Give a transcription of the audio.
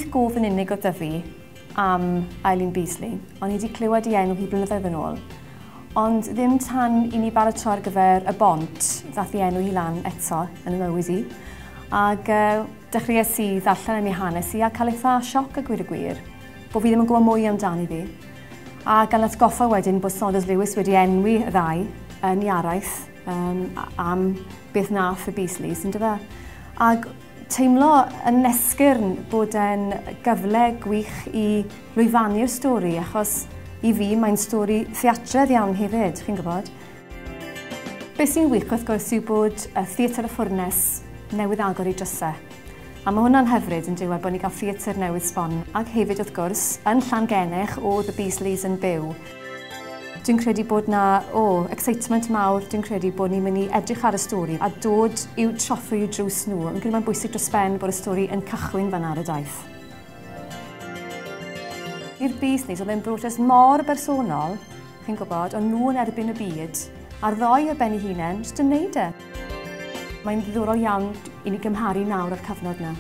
Wyth gofyn unig o dyfu am Eileen Beasley, ond i wedi clywed i enw hi blynyddoedd yn ôl. Ond ddim tan i ni baratoi ar gyfer y bont ddath i enw hi lan eto yn y mywyd i. Ac dechreuais i ddarllen yn ei hanes i a cael eitha sioc a gwir y gwir, bod fi ddim yn gwybod mwy amdani fi. A gan atgoffa wedyn bod Saunders Lewis wedi enwi y ddau yn Iaith am beth nath y Beasleys, yn dyfa. Ac teimlo yn nesgyrn bod e'n gyfle gwych i lwyfannu'r stori, achos i fi mae'n stori theatredd iawn hefyd, chi'n gwybod. Beth sy'n wych wrth gwrs yw bod y Theatr y Ffwrnes newydd agor i drysau. A mae hwnna'n hyfryd yn dywed bod ni gael theatr newydd sbon, ac hefyd wrth gwrs yn Llangenech o The Beasleys yn byw. Dwi'n credu bod na excitement mawr, dwi'n credu bod ni'n mynd i edrych ar y stori a dod i'w trothwy i'w drws nhw. Yn credu mae'n bwysig dros ben bod y stori yn cychwyn fan ar y daith. I'r Beasleys oedd e'n brotest mor bersonol, chi'n gwybod, ond nhw yn erbyn y byd, a'r ddoi ar ben ei hunain, jyst yn neud e. Mae'n ddiddorol iawn i ni gymharu nawr o'r cyfnod yna.